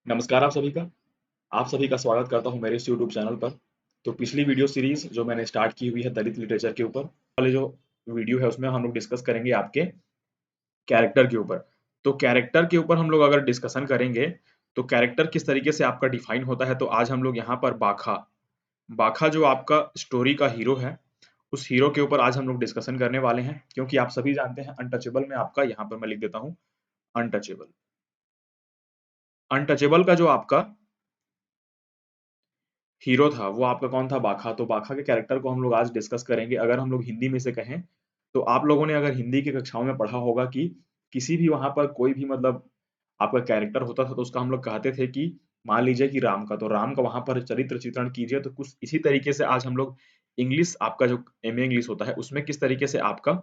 नमस्कार आप सभी का स्वागत करता हूं मेरे इस यूट्यूब चैनल पर। तो पिछली वीडियो सीरीज जो मैंने स्टार्ट की हुई है दलित लिटरेचर के ऊपर वाले जो वीडियो है उसमें हम लोग डिस्कस करेंगे आपके कैरेक्टर के ऊपर। तो कैरेक्टर के ऊपर हम लोग अगर डिस्कशन करेंगे तो कैरेक्टर किस तरीके से आपका डिफाइन होता है, तो आज हम लोग यहाँ पर बाखा बाखा जो आपका स्टोरी का हीरो है, उस हीरो के ऊपर आज हम लोग डिस्कशन करने वाले हैं। क्योंकि आप सभी जानते हैं अनटचेबल में आपका यहाँ पर मैं लिख देता हूँ अनटचेबल। अनटचेबल का जो आपका हीरो था वो आपका कौन था? बाखा। तो बाखा के कैरेक्टर को हम लोग आज डिस्कस करेंगे। अगर हम लोग हिंदी में से कहें तो आप लोगों ने अगर हिंदी की कक्षाओं में पढ़ा होगा कि किसी भी वहां पर कोई भी मतलब आपका कैरेक्टर होता था तो उसका हम लोग कहते थे कि मान लीजिए कि राम का, तो राम का वहां पर चरित्र चित्रण कीजिए। तो कुछ इसी तरीके से आज हम लोग इंग्लिश आपका जो एमए इंग्लिश होता है उसमें किस तरीके से आपका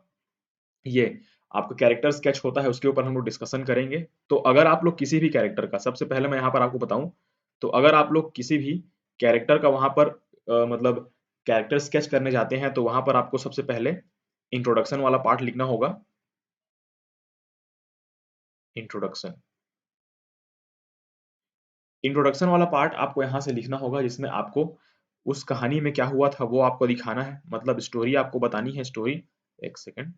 ये आपका कैरेक्टर स्केच होता है उसके ऊपर हम लोग डिस्कशन करेंगे। तो अगर आप लोग किसी भी कैरेक्टर का, सबसे पहले मैं यहाँ पर आपको बताऊं, तो अगर आप लोग किसी भी कैरेक्टर का वहां पर मतलब कैरेक्टर स्केच करने जाते हैं तो वहां पर आपको सबसे पहले इंट्रोडक्शन वाला पार्ट लिखना होगा। इंट्रोडक्शन इंट्रोडक्शन वाला पार्ट आपको यहाँ से लिखना होगा, जिसमें आपको उस कहानी में क्या हुआ था वो आपको दिखाना है, मतलब स्टोरी आपको बतानी है। स्टोरी, एक सेकेंड,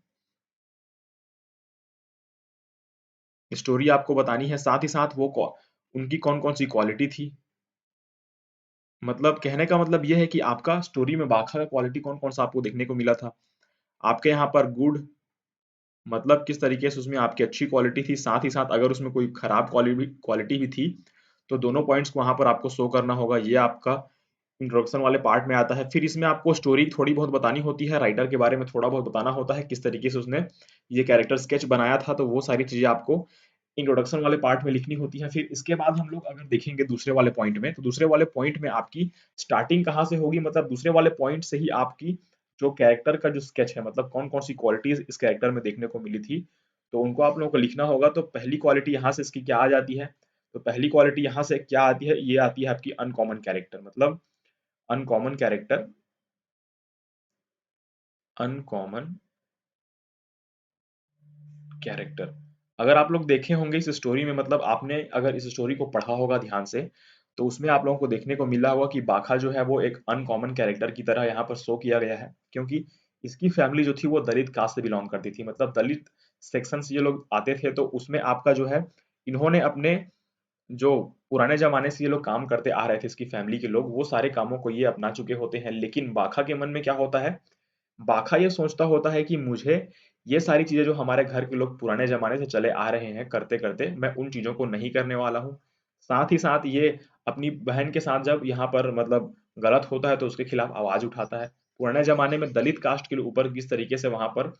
स्टोरी आपको बतानी है, साथ ही साथ वो उनकी कौन कौन सी क्वालिटी थी। मतलब कहने का मतलब ये है कि आपका स्टोरी में बाखा का क्वालिटी कौन कौन सा आपको देखने को मिला था। आपके यहाँ पर गुड मतलब किस तरीके से उसमें आपकी अच्छी क्वालिटी थी, साथ ही साथ अगर उसमें कोई खराब क्वालिटी भी थी तो दोनों पॉइंट्स को वहां पर आपको शो करना होगा। ये आपका इंट्रोडक्शन वाले पार्ट में आता है। फिर इसमें आपको स्टोरी थोड़ी बहुत बतानी होती है, राइटर के बारे में थोड़ा बहुत बताना होता है, किस तरीके से उसने ये कैरेक्टर स्केच बनाया था। तो वो सारी चीजें आपको इंट्रोडक्शन वाले पार्ट में लिखनी होती है। फिर इसके बाद हम लोग अगर देखेंगे दूसरे वाले पॉइंट में, तो दूसरे वाले पॉइंट में आपकी स्टार्टिंग कहाँ से होगी, मतलब दूसरे वाले पॉइंट से ही आपकी जो कैरेक्टर का जो स्केच है, मतलब कौन कौन सी क्वालिटीज इस कैरेक्टर में देखने को मिली थी, तो उनको आप लोगों को लिखना होगा। तो पहली क्वालिटी यहाँ से इसकी क्या आ जाती है, तो पहली क्वालिटी यहाँ से क्या आती है, ये आती है आपकी अनकॉमन कैरेक्टर। मतलब अनकॉमन कैरेक्टर, अनकॉमन कैरेक्टर। अगर आप लोग देखे होंगे इस स्टोरी में, मतलब आपने अगर इस स्टोरी को पढ़ा होगा ध्यान से, तो उसमें आप लोगों को देखने को मिला होगा कि बाखा जो है वो एक अनकॉमन कैरेक्टर की तरह यहाँ पर शो किया गया है। क्योंकि इसकी फैमिली जो थी वो दलित कास्ट से बिलोंग करती थी, मतलब दलित सेक्शन से ये लोग आते थे। तो उसमें आपका जो है, इन्होंने अपने जो पुराने जमाने से ये लोग काम करते आ रहे थे, इसकी फैमिली के लोग, वो सारे कामों को ये अपना चुके होते हैं। लेकिन बाखा के मन में क्या होता है, बाखा ये सोचता होता है कि मुझे ये सारी चीजें जो हमारे घर के लोग पुराने जमाने से चले आ रहे हैं करते करते, मैं उन चीजों को नहीं करने वाला हूँ। साथ ही साथ ये अपनी बहन के साथ जब यहाँ पर मतलब गलत होता है तो उसके खिलाफ आवाज उठाता है। पुराने जमाने में दलित कास्ट के ऊपर किस तरीके से वहां पर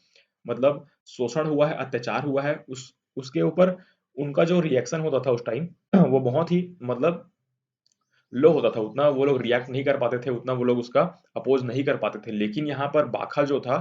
मतलब शोषण हुआ है, अत्याचार हुआ है, उस उसके ऊपर उनका जो रिएक्शन होता था उस टाइम वो बहुत ही मतलब लो होता था। उतना वो लोग रिएक्ट नहीं कर पाते थे, उतना वो लोग उसका अपोज नहीं कर पाते थे। लेकिन यहाँ पर बाखा जो था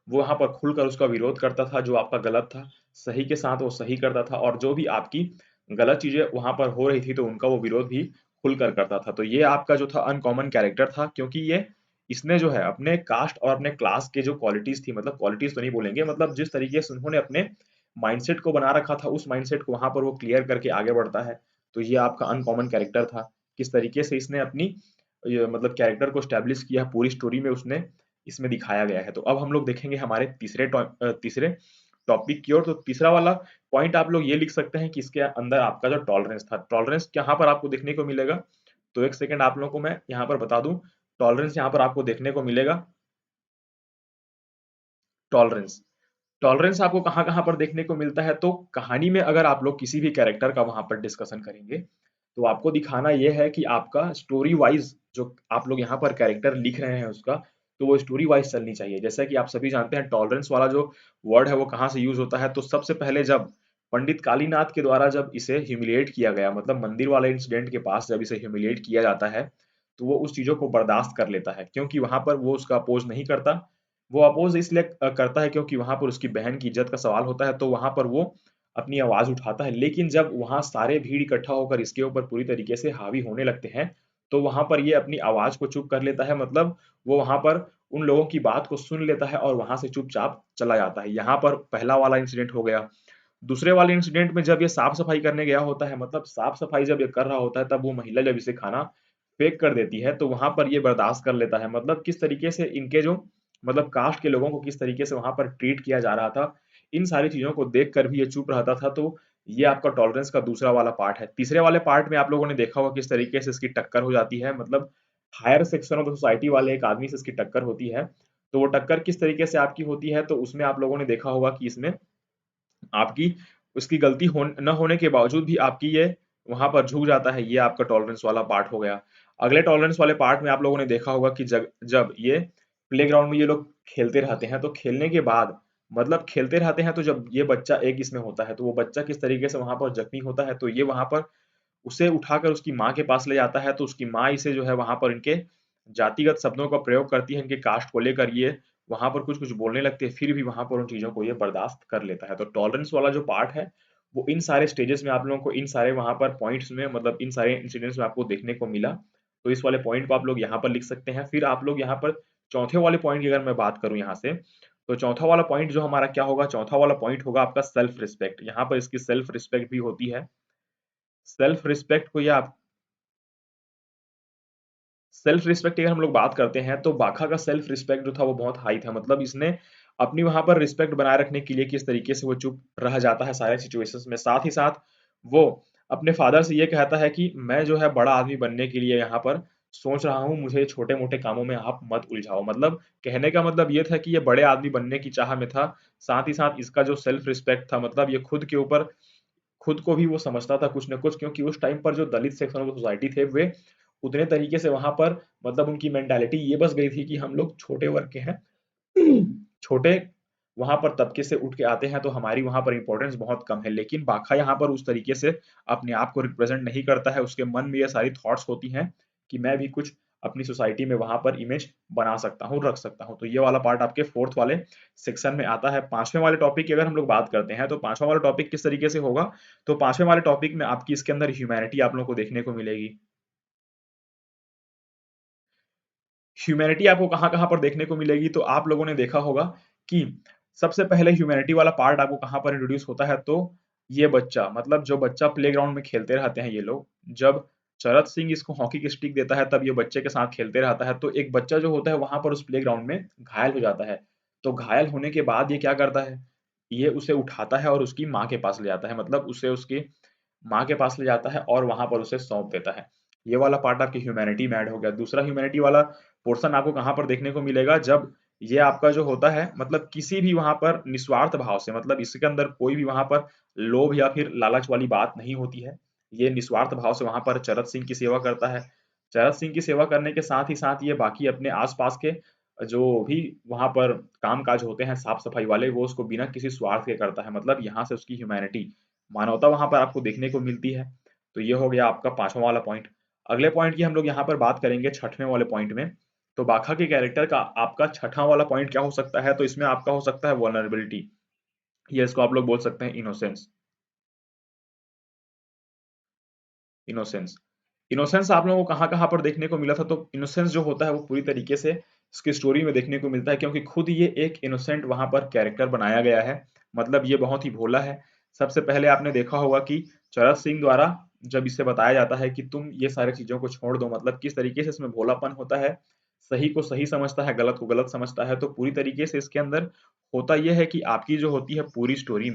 वो यहाँ पर खुलकर उसका विरोध करता था। जो आपका गलत था, सही के साथ वो सही करता था, और जो भी आपकी गलत चीजें वहां पर हो रही थी तो उनका वो विरोध भी खुलकर करता था। तो ये आपका जो था अनकॉमन कैरेक्टर था, क्योंकि ये इसने जो है अपने कास्ट और अपने क्लास के जो क्वालिटीज थी, मतलब क्वालिटीज तो नहीं बोलेंगे, मतलब जिस तरीके से उन्होंने अपने माइंडसेट को बना रखा था उस माइंडसेट को वहां पर वो क्लियर करके आगे बढ़ता है। तो ये आपका अनकॉमन कैरेक्टर था। किस तरीके से इसने अपनी ये मतलब कैरेक्टर को स्टैब्लिश किया पूरी स्टोरी में, उसने इसमें दिखाया गया है। तो अब हम लोग देखेंगे हमारे तीसरे टॉपिक की ओर। तो तीसरा वाला पॉइंट आप लोग ये लिख सकते हैं कि इसके अंदर आपका जो टॉलरेंस था, टॉलरेंस यहाँ पर आपको देखने को मिलेगा। तो एक सेकंड आप लोगों को मैं यहाँ पर बता दूं, टॉलरेंस यहाँ पर आपको देखने को मिलेगा। टॉलरेंस टॉलरेंस आपको कहाँ कहाँ पर देखने को मिलता है, तो कहानी में अगर आप लोग किसी भी कैरेक्टर का वहां पर डिस्कशन करेंगे तो आपको दिखाना यह है कि आपका स्टोरी वाइज जो आप लोग यहाँ पर कैरेक्टर लिख रहे हैं उसका, तो वो स्टोरी वाइज चलनी चाहिए। जैसा कि आप सभी जानते हैं टॉलरेंस वाला जो वर्ड है वो कहाँ से यूज होता है, तो सबसे पहले जब पंडित कालीनाथ के द्वारा जब इसे ह्यूमिलिएट किया गया, मतलब मंदिर वाले इंसिडेंट के पास जब इसे ह्यूमिलिएट किया जाता है, तो वो उस चीजों को बर्दाश्त कर लेता है, क्योंकि वहां पर वो उसका अपोज नहीं करता। वो अपोज इसलिए करता है क्योंकि वहां पर उसकी बहन की इज्जत का सवाल होता है, तो वहां पर वो अपनी आवाज उठाता है। लेकिन जब वहां सारे भीड़ इकट्ठा होकर इसके ऊपर पूरी तरीके से हावी होने लगते हैं, तो वहां पर ये अपनी आवाज को चुप कर लेता है। मतलब वो वहां पर उन लोगों की बात को सुन लेता है और वहां से चुपचाप चला जाता है। यहाँ पर पहला वाला इंसिडेंट हो गया। दूसरे वाले इंसिडेंट में जब ये साफ सफाई करने गया होता है, मतलब साफ सफाई जब ये कर रहा होता है, तब वो महिला जब इसे खाना फेंक कर देती है, तो वहां पर ये बर्दाश्त कर लेता है। मतलब किस तरीके से इनके जो मतलब कास्ट के लोगों को किस तरीके से वहां पर ट्रीट किया जा रहा था, इन सारी चीजों को देख कर भी ये चुप रहता था। तो ये आपका टॉलरेंस का दूसरा वाला पार्ट है। तीसरे वाले पार्ट में आप लोगों ने देखा होगा किस तरीके से इसकी टक्कर हो जाती है, मतलब higher section of the society वाले एक आदमी से इसकी टक्कर होती है। तो वो टक्कर किस तरीके से आपकी होती है, तो उसमें आप लोगों ने देखा होगा कि इसमें आपकी उसकी गलती न होने के बावजूद भी आपकी ये वहां पर झुक जाता है। ये आपका टॉलरेंस वाला पार्ट हो गया। अगले टॉलरेंस वाले पार्ट में आप लोगों ने देखा होगा कि जब जब ये प्लेग्राउंड में ये लोग खेलते रहते हैं, तो खेलने के बाद मतलब खेलते रहते हैं, तो जब ये बच्चा एक इसमें होता है, तो वो बच्चा किस तरीके से वहां पर जख्मी होता है, तो ये वहां पर उसे उठाकर उसकी माँ के पास ले जाता है। तो उसकी माँ इसे जो है वहां पर इनके जातिगत शब्दों का प्रयोग करती है, इनके कास्ट को लेकर। ये वहां पर कुछ कुछ बोलने लगते हैं, फिर भी वहां पर उन चीजों को ये बर्दाश्त कर लेता है। तो टॉलरेंस वाला जो पार्ट है, वो इन सारे स्टेजेस में आप लोगों को इन सारे वहां पर पॉइंट्स में मतलब इन सारे इंसिडेंट्स में आपको देखने को मिला। तो इस वाले पॉइंट को आप लोग यहाँ पर लिख सकते हैं। फिर आप लोग यहाँ पर चौथे वाले पॉइंट की अगर मैं बात करूं यहाँ से, तो चौथा वाला पॉइंट जो हमारा क्या होगा, चौथा वाला पॉइंट होगा आपका सेल्फ रिस्पेक्ट। यहाँ पर इसकी सेल्फ रिस्पेक्ट भी होती है। सेल्फ रिस्पेक्ट को या सेल्फ रिस्पेक्ट की अगर हम लोग बात करते हैं, तो बाखा का सेल्फ रिस्पेक्ट जो था वो बहुत हाई था। मतलब इसने अपनी वहां पर रिस्पेक्ट बनाए रखने के लिए किस तरीके से वो चुप रह जाता है सारे सिचुएशंस में। साथ ही साथ वो अपने फादर से ये कहता है कि मैं जो है बड़ा आदमी बनने के लिए यहाँ पर सोच रहा हूँ, मुझे छोटे मोटे कामों में आप मत उलझाओ। मतलब कहने का मतलब ये था कि ये बड़े आदमी बनने की चाह में था। साथ ही साथ इसका जो सेल्फ रिस्पेक्ट था, मतलब ये खुद के ऊपर खुद को भी वो समझता था कुछ न कुछ, क्योंकि उस टाइम पर जो दलित सेक्शन ऑफ सोसाइटी थे, वे उतने तरीके से वहां पर मतलब उनकी मेंटालिटी ये बस गई थी कि हम लोग छोटे वर्ग के हैं, छोटे वहां पर तबके से उठ के आते हैं, तो हमारी वहां पर इंपॉर्टेंस बहुत कम है। लेकिन बाखा यहाँ पर उस तरीके से अपने आप को रिप्रेजेंट नहीं करता है। उसके मन में ये सारी थॉट्स होती हैं कि मैं भी कुछ अपनी सोसाइटी में वहां पर इमेज बना सकता हूँ, रख सकता हूँ। तो ये वाला पार्ट आपके फोर्थ वाले सेक्शन में आता है। पांचवें वाले टॉपिक की अगर हम लोग बात करते हैं, तो पांचवा वाला टॉपिक किस तरीके से होगा, तो पांचवें वाले टॉपिक में आपकी इसके अंदर ह्यूमैनिटी आप लोगों को देखने को मिलेगी। ह्यूमैनिटी आपको कहाँ-कहाँ पर देखने को मिलेगी, तो आप लोगों ने देखा होगा कि सबसे पहले ह्यूमैनिटी वाला पार्ट आपको कहाँ पर इंट्रोड्यूस होता है, तो ये बच्चा मतलब जो बच्चा प्लेग्राउंड में खेलते रहते हैं ये लोग, जब चरत सिंह इसको हॉकी की स्टिक देता है, तब ये बच्चे के साथ खेलते रहता है। तो एक बच्चा जो होता है वहां पर उस प्लेग्राउंड में घायल हो जाता है। तो घायल होने के बाद ये क्या करता है, ये उसे उठाता है और उसकी माँ के पास ले जाता है। मतलब उसे उसकी माँ के पास ले जाता है और वहां पर उसे सौंप देता है। ये वाला पार्ट आपकी ह्यूमैनिटी में ऐड हो गया। दूसरा ह्यूमैनिटी वाला पोर्शन आपको कहाँ पर देखने को मिलेगा, जब ये आपका जो होता है मतलब किसी भी वहां पर निस्वार्थ भाव से, मतलब इसके अंदर कोई भी वहां पर लोभ या फिर लालच वाली बात नहीं होती है। ये निस्वार्थ भाव से वहां पर चरत सिंह की सेवा करता है। चरत सिंह की सेवा करने के साथ ही साथ ये बाकी अपने आसपास के जो भी वहां पर काम काज होते हैं साफ सफाई वाले, वो उसको बिना किसी स्वार्थ के करता है। मतलब यहाँ से उसकी ह्यूमैनिटी, मानवता वहां पर आपको देखने को मिलती है। तो ये हो गया आपका पांचवा वाला पॉइंट। अगले पॉइंट की हम लोग यहाँ पर बात करेंगे छठवें वाले पॉइंट में। तो बाखा के कैरेक्टर का आपका छठा वाला पॉइंट क्या हो सकता है, तो इसमें आपका हो सकता है वल्नरेबिलिटी, या इसको आप लोग बोल सकते हैं इनोसेंस। इनोसेंस इनोसेंस आप लोगों को कहाँ कहाँ पर देखने को मिला था, तो इनोसेंस जो होता है वो पूरी तरीके से इसकी स्टोरी में देखने को मिलता है, क्योंकि खुद ये एक इनोसेंट वहां पर कैरेक्टर बनाया गया है। मतलब ये बहुत ही भोला है। सबसे पहले आपने देखा होगा कि चरत सिंह द्वारा जब इसे बताया जाता है कि तुम ये सारी चीजों को छोड़ दो, मतलब किस तरीके से इसमें भोलापन होता है, सही को सही समझता है, गलत को गलत समझता है। तो पूरी तरीके से इसके अंदर होता यह है कि आपकी जो होती है पूरी स्टोरी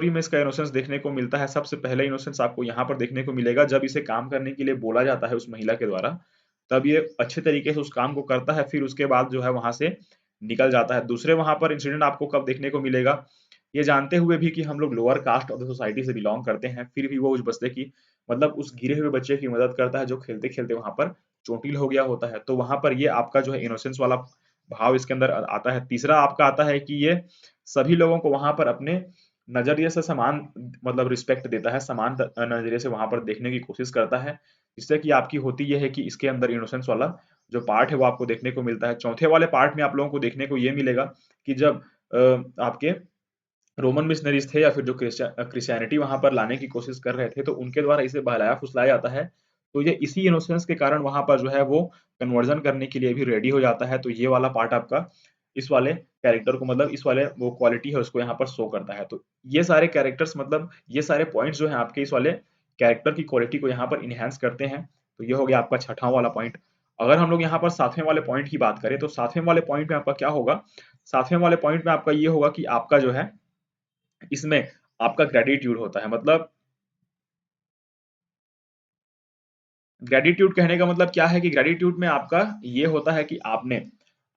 में इसका इनोसेंस देखने को मिलता है। सबसे पहले इनोसेंस आपको यहाँ पर देखने को मिलेगा जब इसे काम करने के लिए बोला जाता है उस महिला के द्वारा, तब ये अच्छे तरीके से उस काम को करता है। फिर उसके बाद जो है वहां से निकल जाता है। दूसरे वहां पर इंसिडेंट आपको कब देखने को मिलेगा, ये जानते हुए भी कि हम लोग lower caste of the society से बिलोंग करते हैं, फिर भी वो उस बच्चे की मतलब उस गिरे हुए बच्चे की मदद करता है जो खेलते खेलते वहां पर चोटिल हो गया होता है। तो वहां पर ये आपका जो है इनोसेंस वाला भाव इसके अंदर आता है। तीसरा आपका आता है कि ये सभी लोगों को वहां पर अपने नजरिए से समान मतलब रिस्पेक्ट देता है, समान नजरिए से वहां पर देखने की कोशिश करता है। जिससे कि आपकी होती यह है कि इसके अंदर इनोसेंस वाला जो पार्ट है वो आपको देखने को मिलता है। चौथे वाले पार्ट में आप लोगों को देखने को ये मिलेगा कि जब आपके रोमन मिशनरीज थे या फिर जो क्रिश्चियनिटी वहां पर लाने की कोशिश कर रहे थे, तो उनके द्वारा इसे बहलाया फुसलाया जाता है। तो ये इसी इनोसेंस के कारण वहां पर जो है वो कन्वर्जन करने के लिए भी रेडी हो जाता है। तो ये वाला पार्ट आपका इस वाले कैरेक्टर को, मतलब इस वाले वो क्वालिटी है उसको यहाँ पर शो करता है। तो ये सारे कैरेक्टर्स, मतलब ये सारे पॉइंट्स जो हैं आपके इस वाले कैरेक्टर की क्वालिटी को यहाँ पर इनहेंस करते हैं। तो ये हो गया आपका छठा वाला पॉइंट। अगर हम लोग यहाँ पर सातवें वाले पॉइंट की बात करें, तो सातवें वाले पॉइंट में आपका क्या होगा? सातवें वाले पॉइंट में आपका ये होगा कि आपका जो है इसमें आपका ग्रेटिट्यूड होता है। मतलब ग्रेटिट्यूड कहने का मतलब क्या है कि ग्रेटिट्यूड में आपका ये होता है कि आपने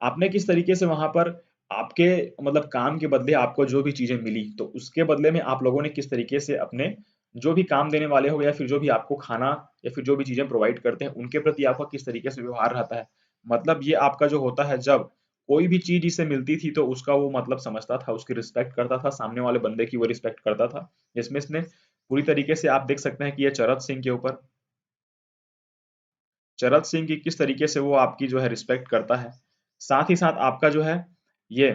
आपने किस तरीके से वहां पर आपके मतलब काम के बदले आपको जो भी चीजें मिली, तो उसके बदले में आप लोगों ने किस तरीके से अपने जो भी काम देने वाले हो या फिर जो भी आपको खाना या फिर जो भी चीजें प्रोवाइड करते हैं उनके प्रति आपका किस तरीके से व्यवहार रहता है। मतलब ये आपका जो होता है, जब कोई भी चीज इसे मिलती थी तो उसका वो मतलब समझता था, उसकी रिस्पेक्ट करता था, सामने वाले बंदे की वो रिस्पेक्ट करता था। जिसमें इसने पूरी तरीके से आप देख सकते हैं कि ये चरत सिंह के ऊपर, चरत सिंह की किस तरीके से वो आपकी जो है रिस्पेक्ट करता है। साथ ही साथ आपका जो है ये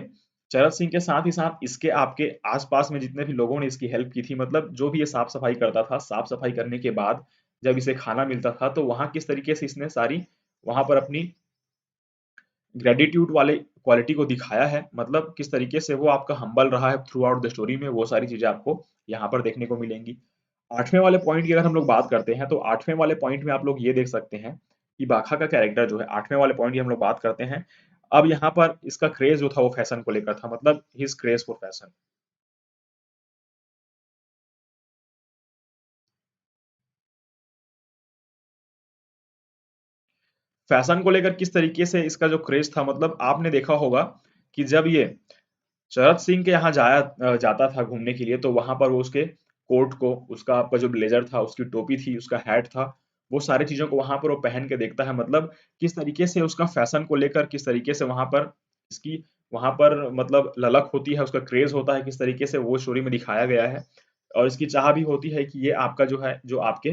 चरत सिंह के साथ ही साथ इसके आपके आसपास में जितने भी लोगों ने इसकी हेल्प की थी, मतलब जो भी ये साफ सफाई करता था, साफ सफाई करने के बाद जब इसे खाना मिलता था तो वहां किस तरीके से इसने सारी वहां पर अपनी ग्रेटिट्यूड वाले क्वालिटी को दिखाया है। मतलब किस तरीके से वो आपका हम्बल रहा है थ्रू आउट द स्टोरी में, वो सारी चीजें आपको यहाँ पर देखने को मिलेंगी। आठवें वाले पॉइंट की अगर हम लोग बात करते हैं, तो आठवें वाले पॉइंट में आप लोग ये देख सकते हैं कि बाखा का कैरेक्टर जो है, आठवें वाले पॉइंट की हम लोग बात करते हैं। अब यहाँ पर इसका क्रेज जो था वो फैशन को लेकर था, मतलब his craze for fashion. Fashion को लेकर किस तरीके से इसका जो क्रेज था, मतलब आपने देखा होगा कि जब ये शरद सिंह के यहाँ जाता था घूमने के लिए, तो वहां पर वो उसके कोट को, उसका आपका जो ब्लेजर था, उसकी टोपी थी, उसका हैट था, वो सारी चीजों को वहां पर वो पहन के देखता है। मतलब किस तरीके से उसका फैशन को लेकर, किस तरीके से वहां पर इसकी वहां पर मतलब ललक होती है, उसका क्रेज होता है, किस तरीके से वो स्टोरी में दिखाया गया है। और इसकी चाह भी होती है कि ये आपका जो है, जो आपके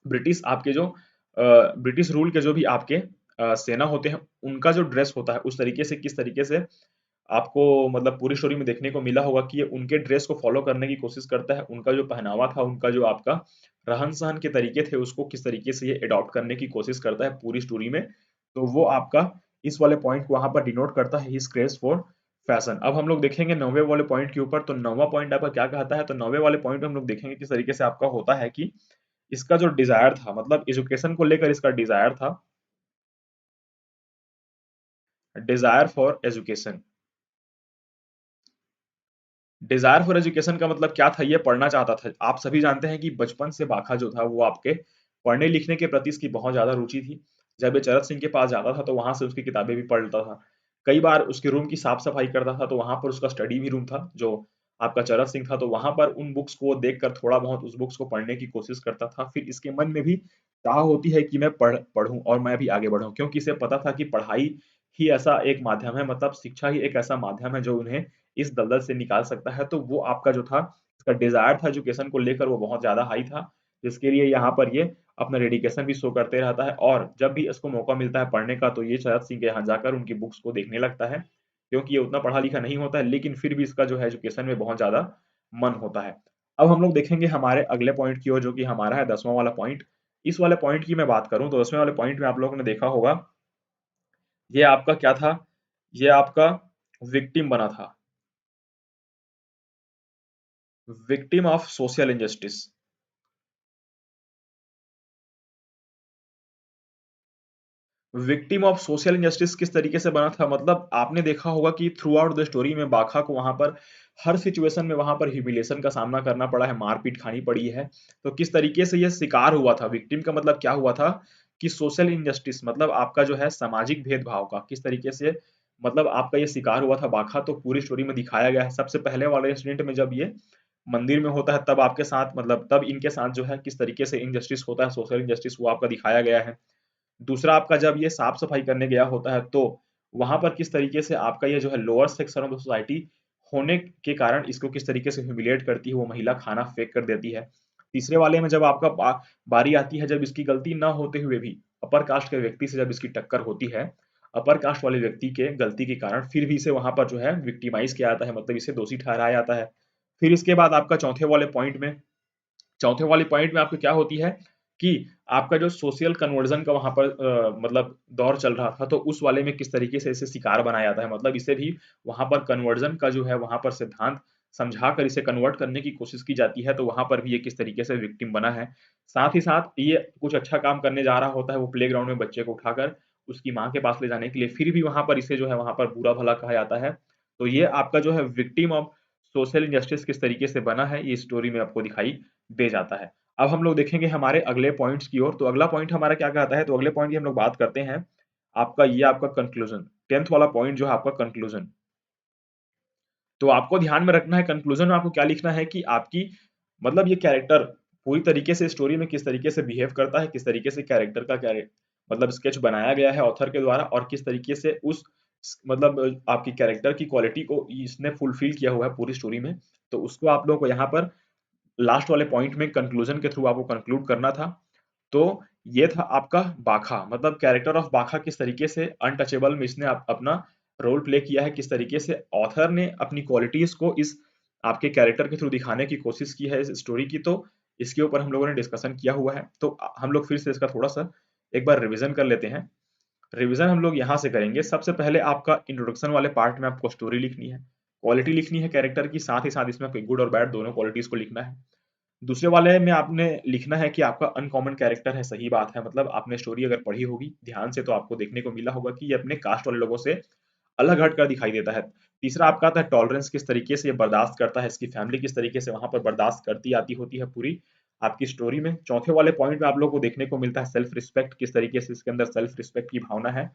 ब्रिटिश आपके जो ब्रिटिश रूल के जो भी आपके सेना होते हैं, उनका जो ड्रेस होता है उस तरीके से, किस तरीके से आपको मतलब पूरी स्टोरी में देखने को मिला होगा कि ये उनके ड्रेस को फॉलो करने की कोशिश करता है। उनका जो पहनावा था, उनका जो आपका रहन सहन के तरीके थे, उसको किस तरीके से ये अडॉप्ट करने की कोशिश करता है पूरी स्टोरी में। तो वो आपका इस वाले पॉइंट को वहां पर डिनोट करता है, हिज क्रेज फॉर फैशन। अब हम लोग देखेंगे नौवे वाले पॉइंट के ऊपर, तो नौवा पॉइंट आपका क्या कहता है? तो नौवे वाले पॉइंट में हम लोग देखेंगे किस तरीके से आपका होता है कि इसका जो डिजायर था, मतलब एजुकेशन को लेकर इसका डिजायर था, desire for education. Desire for education का मतलब क्या था? ये पढ़ना चाहता था। आप सभी जानते हैं कि बचपन से बाखा जो था वो आपके पढ़ने लिखने के प्रति इसकी बहुत ज्यादा रुचि थी। जब ये चरत सिंह के पास जाता था तो वहां से उसकी किताबें भी पढ़ लेता था। कई बार उसके रूम की साफ सफाई करता था, तो वहां पर उसका स्टडी भी रूम था जो आपका चरत सिंह था, तो वहां पर उन बुक्स को देखकर थोड़ा बहुत उस बुक्स को पढ़ने की कोशिश करता था। फिर इसके मन में भी चाह होती है कि मैं पढ़ूं और मैं भी आगे बढ़ूं, क्योंकि इसे पता था कि पढ़ाई ही ऐसा एक माध्यम है, मतलब शिक्षा ही एक ऐसा माध्यम है जो उन्हें इस दलदल से निकाल सकता है। तो वो आपका जो था, इसका डिजायर था एजुकेशन को लेकर वो बहुत ज्यादा हाई था, जिसके लिए यहाँ पर ये अपना डेडिकेशन भी शो करते रहता है। और जब भी इसको मौका मिलता है पढ़ने का, तो ये शरद सिंह के यहाँ जाकर उनकी बुक्स को देखने लगता है, क्योंकि ये उतना पढ़ा लिखा नहीं होता है, लेकिन फिर भी इसका जो है एजुकेशन में बहुत ज्यादा मन होता है। अब हम लोग देखेंगे हमारे अगले पॉइंट की ओर, जो कि हमारा है 10वां वाला पॉइंट। इस वाले पॉइंट की मैं बात करूं तो 10वें वाले पॉइंट में आप लोगों ने देखा होगा, ये आपका क्या था? ये आपका विक्टिम बना था, victim of social injustice. Victim of social injustice किस तरीके से बना था? मतलब आपने देखा होगा कि थ्रू आउट द स्टोरी में बाखा को वहां पर हर सिचुएशन में वहां पर ह्यूमिलेशन का सामना करना पड़ा है, मारपीट खानी पड़ी है। तो किस तरीके से ये शिकार हुआ था? विक्टिम का मतलब क्या हुआ था कि सोशल इंजस्टिस, मतलब आपका जो है सामाजिक भेदभाव का किस तरीके से मतलब आपका ये शिकार हुआ था बाखा, तो पूरी स्टोरी में दिखाया गया है। सबसे पहले वाले इंसिडेंट में जब ये मंदिर में होता है, तब आपके साथ मतलब तब इनके साथ जो है किस तरीके से इनजस्टिस होता है, सोशल इंजस्टिस, वो आपका दिखाया गया है। दूसरा आपका जब ये साफ सफाई करने गया होता है, तो वहां पर किस तरीके से आपका ये जो है lower section of the society होने के कारण इसको किस तरीके से ह्यूमिलेट करती है, वो महिला खाना फेंक कर देती है। तीसरे वाले में जब आपका बारी आती है, जब इसकी गलती ना होते हुए भी अपर कास्ट के व्यक्ति से जब इसकी टक्कर होती है, अपर कास्ट वाले व्यक्ति के गलती के कारण फिर भी इसे वहां पर जो है विक्टिमाइज किया जाता है, मतलब इसे दोषी ठहराया जाता है। फिर इसके बाद आपका चौथे वाले पॉइंट में आपकी क्या होती है कि आपका जो सोशल कन्वर्जन का वहां पर मतलब दौर चल रहा था, तो उस वाले में किस तरीके से इसे शिकार बनाया जाता है, मतलब इसे भी वहां पर कन्वर्जन का जो है वहां पर सिद्धांत समझा कर इसे कन्वर्ट करने की कोशिश की जाती है, तो वहां पर भी ये किस तरीके से विक्टिम बना है। साथ ही साथ ये कुछ अच्छा काम करने जा रहा होता है, वो प्लेग्राउंड में बच्चे को उठाकर उसकी माँ के पास ले जाने के लिए, फिर भी वहां पर इसे जो है वहां पर बुरा भला कहा जाता है। तो ये आपका जो है विक्टिम ऑफ सोशल इंजस्टिस किस तरीके से बना है, ये स्टोरी में आपको दिखाई दे जाता है। अब हम लोग देखेंगे हमारे अगले पॉइंट्स की ओर। तो अगला पॉइंट हमारा क्या कहता है, तो अगले पॉइंट की हम लोग बात करते हैं आपका, ये आपका कंक्लूजन, 10th वाला पॉइंट जो है आपका कंक्लूजन। तो आपको ध्यान में रखना है कंक्लूजन में आपको क्या लिखना है कि आपकी मतलब ये कैरेक्टर पूरी तरीके से स्टोरी में किस तरीके से बिहेव करता है, किस तरीके से कैरेक्टर का मतलब स्केच बनाया गया है ऑथर के द्वारा, और किस तरीके से उस मतलब आपकी कैरेक्टर की क्वालिटी को इसने फुलफिल किया हुआ है पूरी स्टोरी में। तो उसको आप लोगों को यहाँ पर लास्ट वाले पॉइंट में कंक्लूजन के थ्रू आपको कंक्लूड करना था। तो ये था आपका बाखा, मतलब कैरेक्टर ऑफ बाखा किस तरीके से अनटचेबल में इसने अपना रोल प्ले किया है, किस तरीके से ऑथर ने अपनी क्वालिटीज को इस आपके कैरेक्टर के थ्रू दिखाने की कोशिश की है इस स्टोरी की। तो इसके ऊपर हम लोगों ने डिस्कशन किया हुआ है। तो हम लोग फिर से इसका थोड़ा सा एक बार रिवीजन कर लेते हैं। रिवीजन हम लोग यहाँ से करेंगे। सबसे पहले आपका इंट्रोडक्शन वाले पार्ट में आपको स्टोरी लिखनी है, क्वालिटी लिखनी है कैरेक्टर की, साथ ही साथ इसमें गुड और बैड दोनों क्वालिटीज को लिखना है। दूसरे वाले में आपने लिखना है कि आपका अनकॉमन कैरेक्टर है, सही बात है, मतलब आपने स्टोरी अगर पढ़ी होगी ध्यान से तो आपको देखने को मिला होगा कि ये अपने कास्ट वाले लोगों से अलग हटकर दिखाई देता है। तीसरा आपका आता है टॉलरेंस, किस तरीके से ये बर्दाश्त करता है, इसकी फैमिली किस तरीके से वहां पर बर्दाश्त करती आती होती है पूरी आपकी स्टोरी में। चौथे वाले पॉइंट में आप लोगों को देखने को मिलता है सेल्फ रिस्पेक्ट, किस तरीके से इसके अंदर सेल्फ रिस्पेक्ट की भावना है,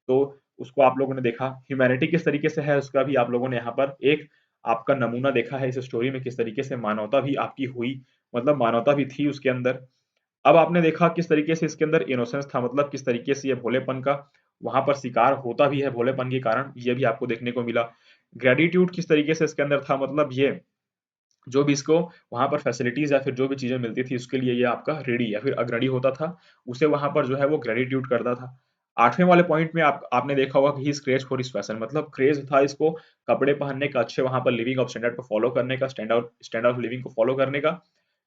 तो उसको आप लोगों ने देखा। ह्यूमैनिटी किस तरीके से है उसका भी आप लोगों ने यहाँ पर एक आपका नमूना देखा है इस स्टोरी में, किस तरीके से मानवता भी आपकी हुई, मतलब मानवता भी थी उसके अंदर। अब आपने देखा किस तरीके से इसके अंदर इनोसेंस था, मतलब किस तरीके से ये भोलेपन का वहां पर शिकार होता भी है भोलेपन के कारण, ये भी आपको देखने को मिला। ग्रेटिट्यूड किस तरीके से इसके अंदर था, मतलब ये जो भी इसको वहां पर फैसिलिटीज या फिर जो भी चीजें मिलती थी उसके लिए ये आपका रेडी या फिर अग्रणी होता था, उसे वहां पर जो है वो ग्रेटिट्यूड करता था। आठवें वाले पॉइंट में आपने देखा होगा कि ही क्रेज फॉर हिज फैशन, मतलब क्रेज था इसको कपड़े पहनने का, अच्छे वहां पर लिविंग ऑफ स्टैंडर्ड को फॉलो करने का, स्टैंडर्ड ऑफ लिविंग को फॉलो करने का,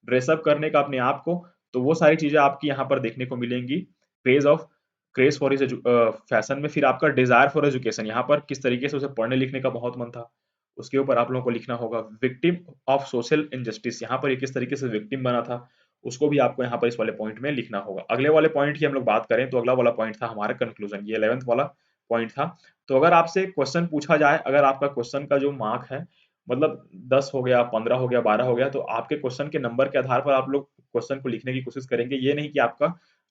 ड्रेसअप करने का अपने आप को। तो वो सारी चीजें आपकी यहाँ पर देखने को मिलेंगी। Craze of craze for his fashion में। फिर आपका डिजायर फॉर एजुकेशन, यहाँ पर किस तरीके से उसे पढ़ने लिखने का बहुत मन था, उसके ऊपर आप लोगों को लिखना होगा। विक्टिम ऑफ सोशल इंजस्टिस, यहाँ पर ये किस तरीके से विक्टिम बना था, उसको भी आपको यहाँ पर इस वाले पॉइंट में लिखना होगा। अगले वाले पॉइंट की हम लोग बात करें तो अगला वाला पॉइंट था हमारा कंक्लूजन, ये 11th वाला पॉइंट था। तो अगर आपसे क्वेश्चन पूछा जाए, अगर आपका क्वेश्चन का जो मार्क है मतलब 10 हो गया, 15 हो गया, 12 हो गया, तो आपके क्वेश्चन के नंबर के आधार पर आप लोग क्वेश्चन को लिखने की कोशिश करेंगे। ये नहीं कि आपका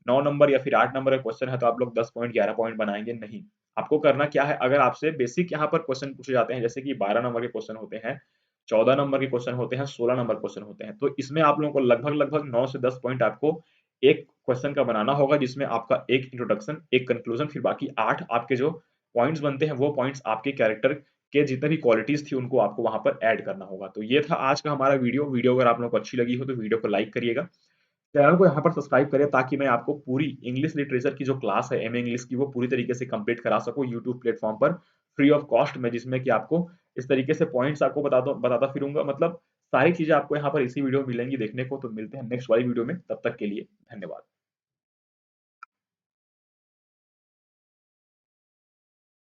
9 नंबर या फिर 8 नंबर का क्वेश्चन है तो आप लोग 10 पॉइंट 11 पॉइंट बनाएंगे, नहीं। आपको करना क्या है, अगर आपसे बेसिक यहाँ पर क्वेश्चन पूछे जाते हैं, जैसे कि 12 नंबर के क्वेश्चन होते हैं, 14 नंबर के क्वेश्चन होते हैं, 16 नंबर क्वेश्चन होते हैं, तो इसमें आप लोगों को लगभग लगभग 9 से 10 पॉइंट आपको एक क्वेश्चन का बनाना होगा, जिसमें आपका एक इंट्रोडक्शन, एक कंक्लूजन, फिर बाकी 8 आपके जो पॉइंट्स बनते हैं वो पॉइंट्स आपके कैरेक्टर के जितने भी क्वालिटीज थी उनको आपको वहां पर ऐड करना होगा। तो ये था आज का हमारा वीडियो अगर आप लोगों को अच्छी लगी हो तो वीडियो को लाइक करिएगा, चैनल को यहाँ पर सब्सक्राइब करें, ताकि मैं आपको पूरी इंग्लिश लिटरेचर की जो क्लास है एमए इंग्लिश की वो पूरी तरीके से कंप्लीट करा सकूं यूट्यूब प्लेटफॉर्म पर फ्री ऑफ कॉस्ट में, जिसमें कि आपको इस तरीके से पॉइंट्स आपको बताता फिरूंगा, मतलब सारी चीजें आपको यहाँ पर इसी वीडियो में मिलेंगी देखने को। तो मिलते हैं नेक्स्ट वाली वीडियो में, तब तक के लिए धन्यवाद।